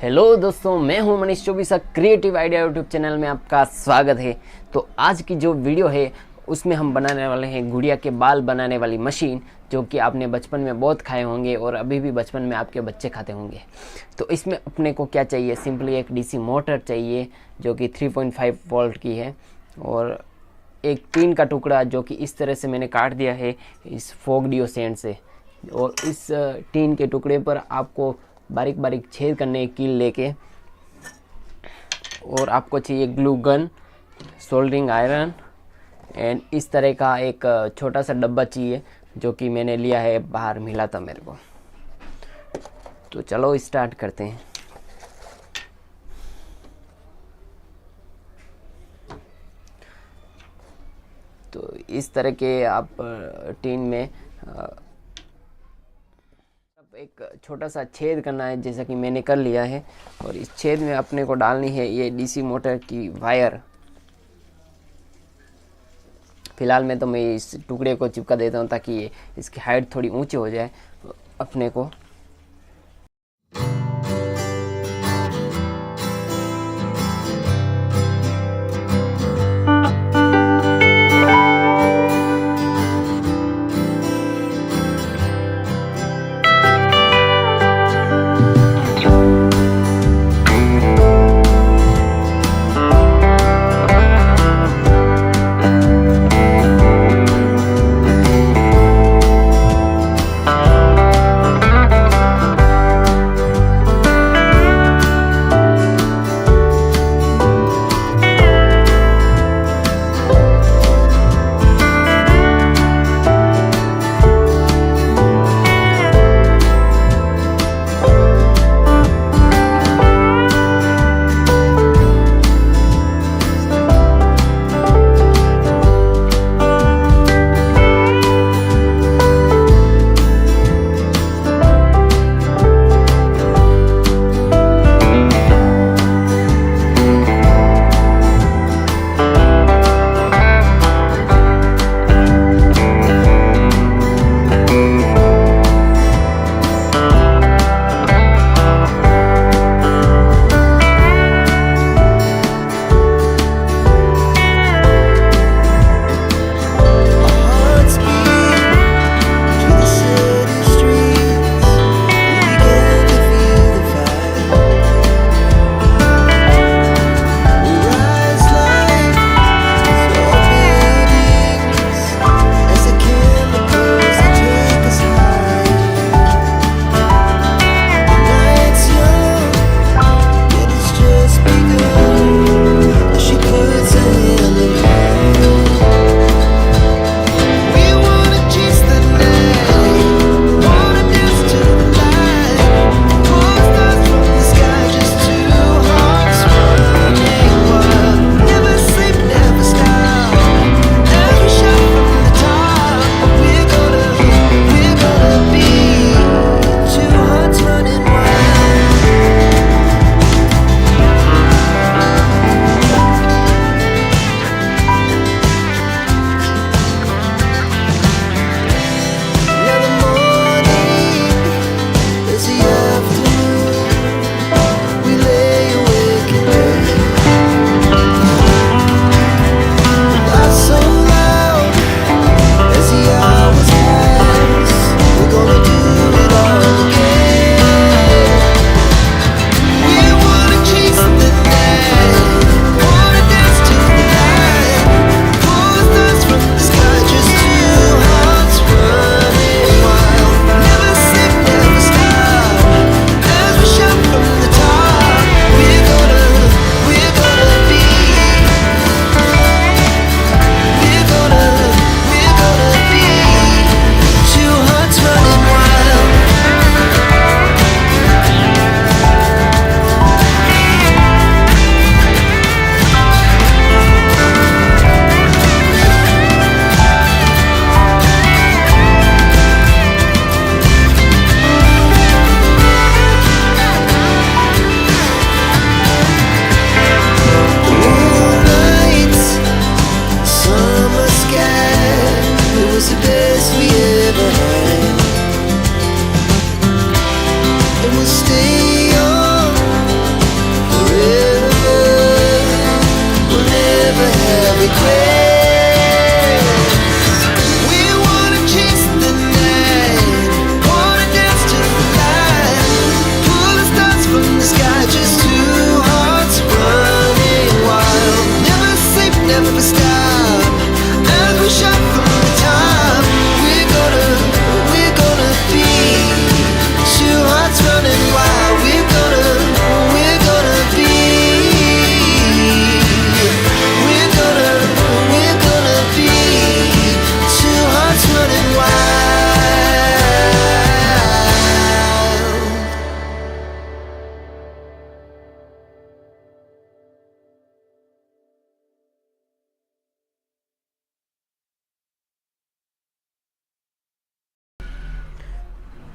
Hello दोस्तों, मैं हूं Manish Chaubisa. Creative idea YouTube channel में आपका स्वागत है। तो आज की जो वीडियो है उसमें हम बनाने वाले हैं गुड़िया के बाल बनाने वाली मशीन, जो कि आपने बचपन में बहुत खाए होंगे और अभी भी बचपन में आपके बच्चे खाते होंगे। तो इसमें अपने को क्या चाहिए, सिंपली एक डीसी मोटर चाहिए जो कि 3.5 वोल्ट की है, और एक टीन का टुकड़ा जो कि इस तरह से मैंने काट दिया है इस फोक डिओ सेंड से। और इस टीन के टुकड़े पर आपको बारीक बारीक छेद करने की कील लेके, और आपको चाहिए glue gun, soldering iron and इस तरह का एक छोटा सा डब्बा चाहिए जो कि मैंने लिया है, बाहर मिला था मेरे को। तो चलो स्टार्ट करते हैं। तो इस तरह के आप टीन में एक छोटा सा छेद करना है, जैसा कि मैंने कर लिया है। और इस छेद में अपने को डालनी है ये डीसी मोटर की वायर। फिलहाल में तो मैं इस टुकड़े को चिपका देता हूँ ताकि ये इसकी हाइट थोड़ी ऊंची हो जाए अपने को।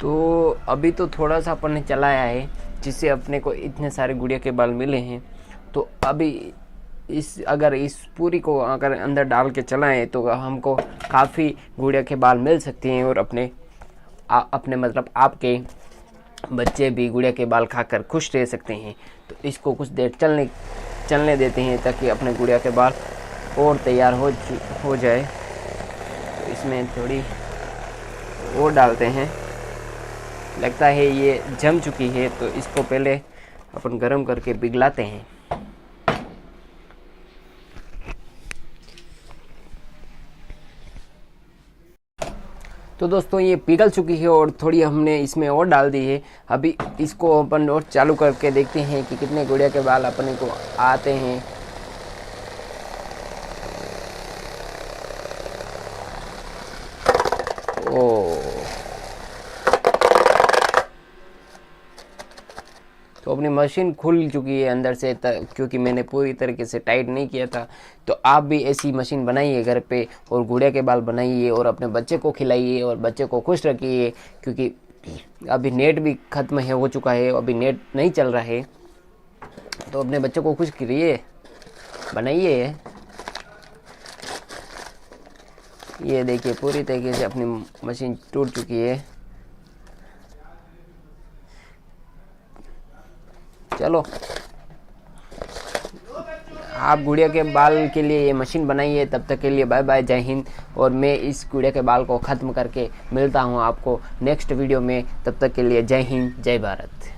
तो अभी तो थोड़ा सा अपन ने चलाया है, जिससे अपने को इतने सारे गुड़िया के बाल मिले हैं। तो अभी अगर इस पूरी को अगर अंदर डाल के चलाएं तो हमको काफ़ी गुड़िया के बाल मिल सकते हैं, और अपने मतलब आपके बच्चे भी गुड़िया के बाल खाकर खुश रह सकते हैं। तो इसको कुछ देर चलने देते हैं, ताकि अपने गुड़िया के बाल और तैयार हो जाए। तो इसमें थोड़ी और डालते हैं, लगता है ये जम चुकी है, तो इसको पहले अपन गरम करके पिघलाते हैं। तो दोस्तों ये पिघल चुकी है और थोड़ी हमने इसमें और डाल दी है। अभी इसको अपन और चालू करके देखते हैं कि कितने गुड़िया के बाल अपने को आते हैं। ओ, तो अपनी मशीन खुल चुकी है अंदर से, क्योंकि मैंने पूरी तरीके से टाइट नहीं किया था। तो आप भी ऐसी मशीन बनाइए घर पे, और गुड़िया के बाल बनाइए और अपने बच्चे को खिलाइए और बच्चे को खुश रखिए। क्योंकि अभी नेट भी ख़त्म हो चुका है, अभी नेट नहीं चल रहा है। तो अपने बच्चे को खुश करिए, बनाइए। ये देखिए पूरी तरीके से अपनी मशीन टूट चुकी है। चलो, आप गुड़िया के बाल के लिए ये मशीन बनाइए। तब तक के लिए बाय बाय, जय हिंद। और मैं इस गुड़िया के बाल को ख़त्म करके मिलता हूँ आपको नेक्स्ट वीडियो में। तब तक के लिए जय हिंद, जय भारत।